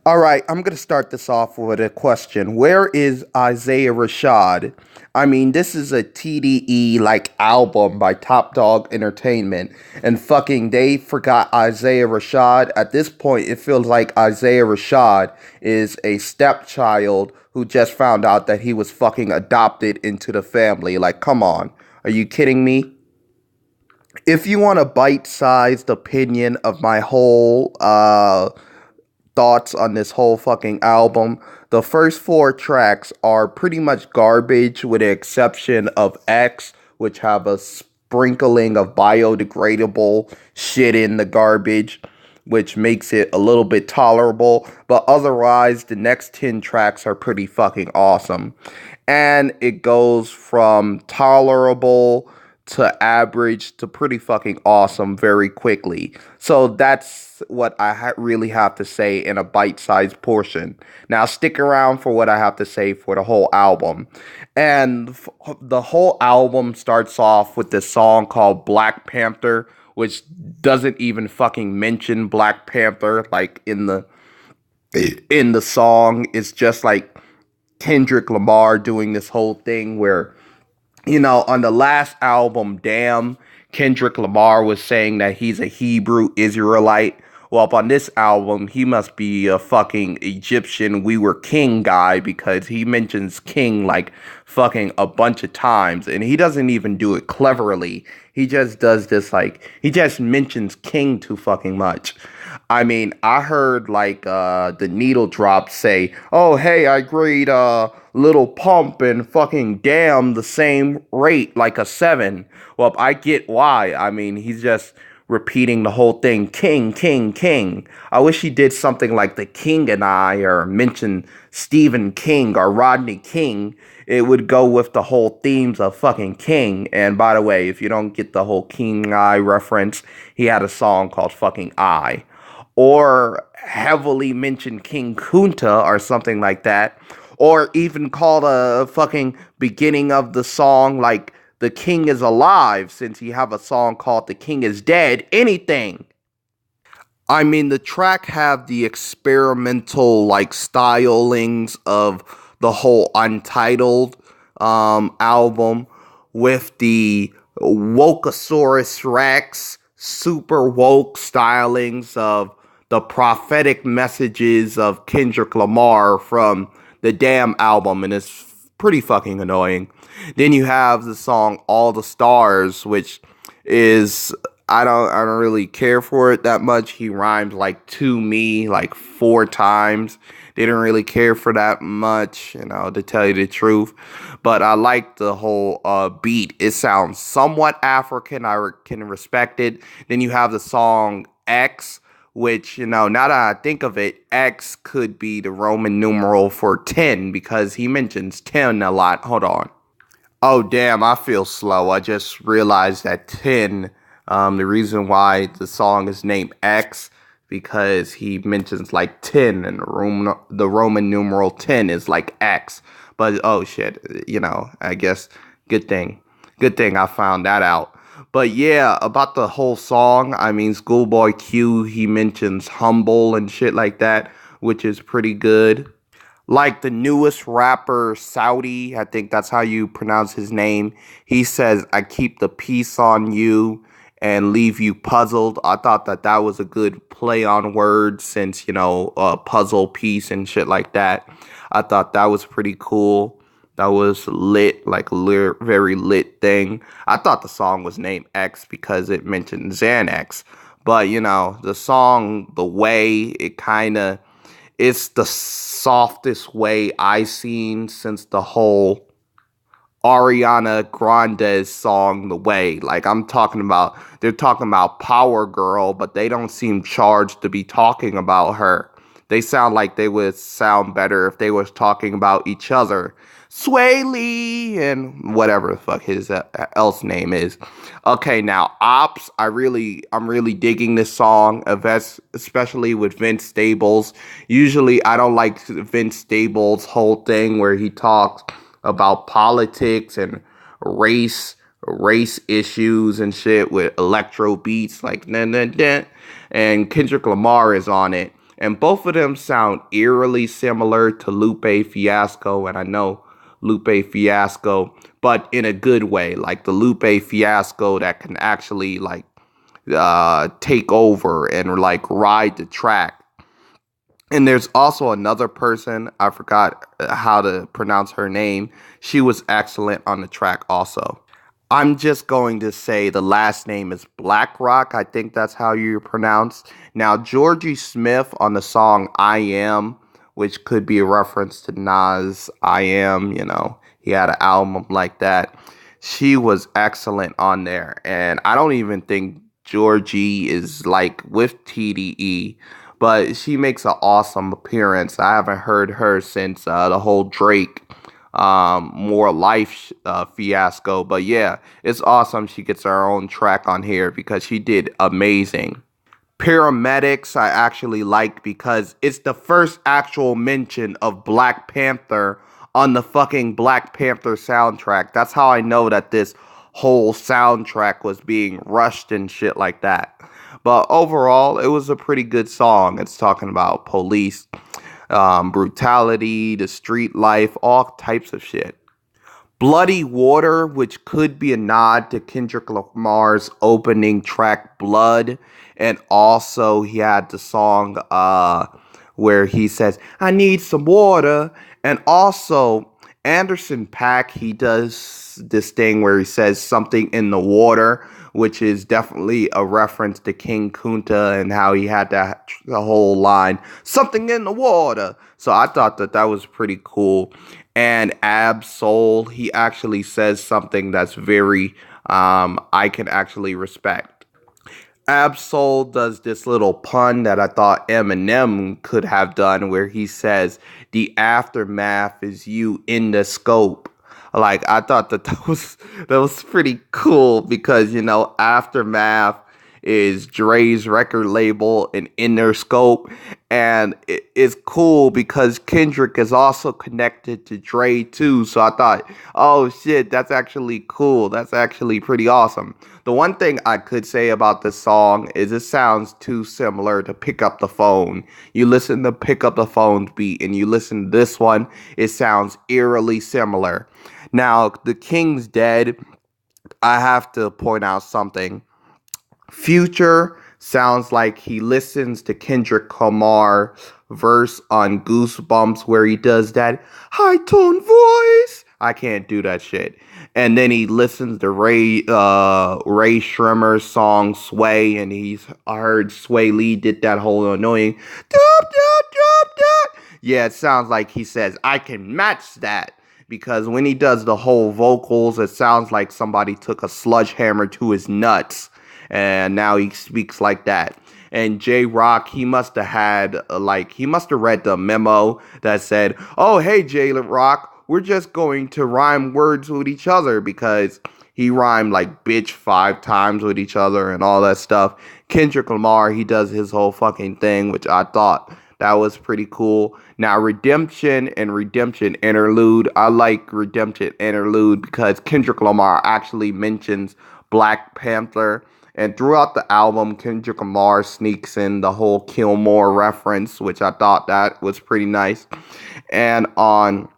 All right, I'm going to start this off with a question. Where is Isaiah Rashad? I mean, this is a TDE like album by Top Dog Entertainment, and fucking they forgot Isaiah Rashad. At this point, it feels like Isaiah Rashad is a stepchild who just found out that he was fucking adopted into the family. Like, come on. Are you kidding me? If you want a bite-sized opinion of my whole thoughts on this whole fucking album. The first four tracks are pretty much garbage with the exception of X, which have a sprinkling of biodegradable shit in the garbage, which makes it a little bit tolerable. But otherwise, the next 10 tracks are pretty fucking awesome. And it goes from tolerable to average to pretty fucking awesome very quickly. So that's what I really have to say in a bite-sized portion. Now stick around for what I have to say for the whole album. And the whole album starts off with this song called Black Panther, which doesn't even fucking mention Black Panther like in the song. It's just like Kendrick Lamar doing this whole thing where on the last album, Damn, Kendrick Lamar was saying that he's a Hebrew Israelite. Well, up on this album, he must be a fucking Egyptian We Were King guy because he mentions king like fucking a bunch of times. And he doesn't even do it cleverly. He just does this like, he just mentions king too fucking much. I mean, I heard like the needle drop say, "Oh, hey, I grade Little Pump and fucking Damn the same rate, like a 7." Well, I get why. I mean, he's just repeating the whole thing, king, king, king. I wish he did something like The King and I, or mention Stephen King or Rodney King. It would go with the whole themes of fucking King. And by the way, if you don't get the whole King I reference, he had a song called fucking I, or heavily mentioned King Kunta or something like that, or even called a fucking beginning of the song like The King is Alive, since you have a song called The King is Dead, anything. I mean, the track have the experimental like stylings of the whole Untitled album with the Wokeosaurus Rex super woke stylings of the prophetic messages of Kendrick Lamar from the Damn album, and it's pretty fucking annoying. Then you have the song All the Stars, which is I don't really care for it that much. He rhymes like to me like 4 times. Didn't really care for that much, to tell you the truth. But I like the whole beat. It sounds somewhat African. Can respect it. Then you have the song X, which, now that I think of it, X could be the Roman numeral for 10 because he mentions 10 a lot. Hold on. Oh, damn, I feel slow. I just realized that 10, the reason why the song is named X, because he mentions like 10, and the Roman numeral 10 is like X. But, oh shit, I guess good thing. Good thing I found that out. But yeah, about the whole song, I mean, Schoolboy Q, he mentions humble and shit like that, which is pretty good. Like the newest rapper, Saudi, I think that's how you pronounce his name. He says, "I keep the peace on you and leave you puzzled." I thought that that was a good play on words since, puzzle piece and shit like that. I thought that was pretty cool. That was lit, like a very lit thing. I thought the song was named X because it mentioned Xanax. But, the song, the way it kind of, it's the softest way I seen since the whole Ariana Grande's song The Way. Like they're talking about Power Girl, but they don't seem charged to be talking about her. They sound like they would sound better if they was talking about each other. Sway Lee and whatever the fuck his else name is. Okay, now Opps, I'm really digging this song, especially with Vince Staples. Usually I don't like Vince Staples' whole thing where he talks about politics and race issues and shit with electro beats like nah, nah, nah. And Kendrick Lamar is on it. And both of them sound eerily similar to Lupe Fiasco, and I know Lupe Fiasco, but in a good way, like the Lupe Fiasco that can actually like take over and like ride the track. And there's also another person, I forgot how to pronounce her name. She was excellent on the track also. I'm just going to say the last name is Blackrock. I think that's how you pronounce. Now, Georgie Smith on the song I Am, which could be a reference to Nas I Am, he had an album like that. She was excellent on there. And I don't even think Georgie is like with TDE, but she makes an awesome appearance. I haven't heard her since the whole Drake more life fiasco, but yeah, it's awesome she gets her own track on here because she did amazing. Paramedics I actually like because it's the first actual mention of Black Panther on the fucking Black Panther soundtrack. That's how I know that this whole soundtrack was being rushed and shit like that. But overall, it was a pretty good song. It's talking about police brutality, the street life, all types of shit. Bloody Water, which could be a nod to Kendrick Lamar's opening track Blood. And also he had the song where he says, I need some water. And also Anderson .Paak, he does this thing where he says something in the water, which is definitely a reference to King Kunta and how he had the whole line, something in the water. So I thought that that was pretty cool. And Ab Soul, he actually says something that's very, I can actually respect. Absol does this little pun that I thought Eminem could have done where he says, the aftermath is you in the scope. Like, I thought that was pretty cool because, Aftermath is Dre's record label and Interscope. And it's cool because Kendrick is also connected to Dre too. So I thought, oh shit, that's actually cool. That's actually pretty awesome. The one thing I could say about this song is it sounds too similar to Pick Up the Phone. You listen to Pick Up the Phone beat and you listen to this one, it sounds eerily similar. Now, The King's Dead, I have to point out something. Future sounds like he listens to Kendrick Lamar verse on Goosebumps where he does that high tone voice. I can't do that shit. And then he listens to Ray Shrimmer's song Sway, and I heard Sway Lee did that whole annoying doop, doop, doop, doop. Yeah, it sounds like he says I can match that. Because when he does the whole vocals, it sounds like somebody took a sledgehammer to his nuts and now he speaks like that. And J Rock, he must have had he must have read the memo that said, "Oh, hey J Rock, we're just going to rhyme words with each other," because he rhymed like bitch 5 times with each other and all that stuff. Kendrick Lamar, he does his whole fucking thing, which I thought that was pretty cool. Now, Redemption and Redemption Interlude. I like Redemption Interlude because Kendrick Lamar actually mentions Black Panther. And throughout the album, Kendrick Lamar sneaks in the whole Killmore reference, which I thought that was pretty nice. And on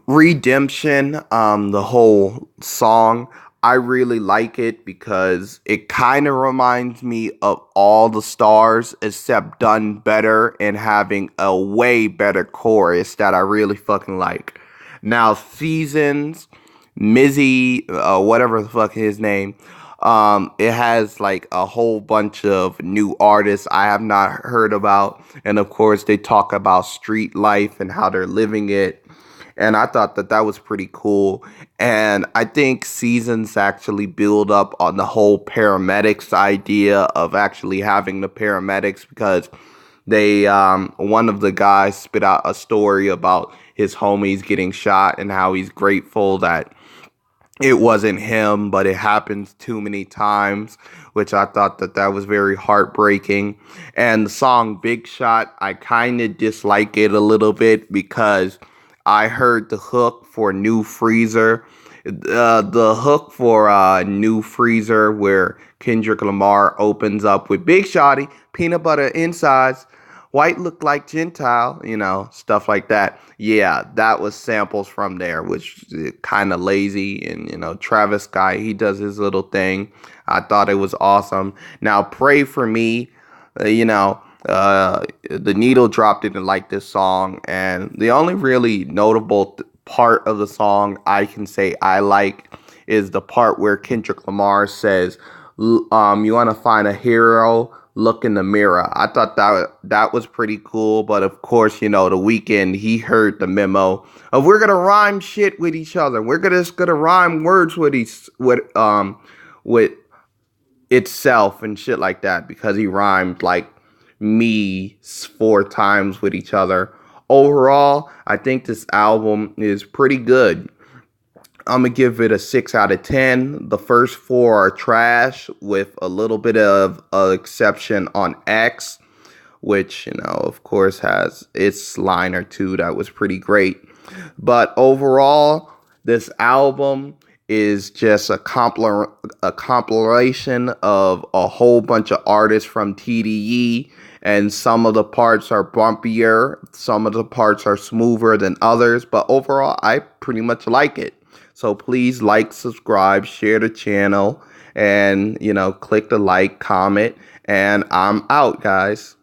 Redemption, the whole song, I really like it because it kind of reminds me of All the Stars, except done better and having a way better chorus that I really fucking like. Now, Seasons, Mizzy, whatever the fuck his name, it has like a whole bunch of new artists I have not heard about. And of course, they talk about street life and how they're living it. And I thought that that was pretty cool. And I think Seasons actually build up on the whole paramedics idea of actually having the paramedics because they, one of the guys spit out a story about his homies getting shot and how he's grateful that it wasn't him, but it happens too many times, which I thought that that was very heartbreaking. And the song Big Shot, I kind of dislike it a little bit because I heard the hook for New Freezer The hook for New Freezer, where Kendrick Lamar opens up with Big Shotty, peanut butter insides, white look like Gentile, stuff like that. Yeah, that was samples from there, which kind of lazy. And, Travis Scott, he does his little thing. I thought it was awesome. Now, Pray For Me, the needle dropped didn't like this song. And the only really notable part of the song I can say I like is the part where Kendrick Lamar says, you want to find a hero, look in the mirror. I thought that was pretty cool, but of course, The Weeknd, he heard the memo of we're gonna rhyme shit with each other. We're just gonna rhyme words with itself and shit like that, because he rhymed like me 4 times with each other. Overall, I think this album is pretty good. I'm gonna give it a 6 out of 10. The first four are trash, with a little bit of an exception on X, which, of course, has its line or two that was pretty great. But overall, this album is just a compilation of a whole bunch of artists from TDE, and some of the parts are bumpier, some of the parts are smoother than others, but overall, I pretty much like it. So please like, subscribe, share the channel, and, click the like, comment, and I'm out, guys.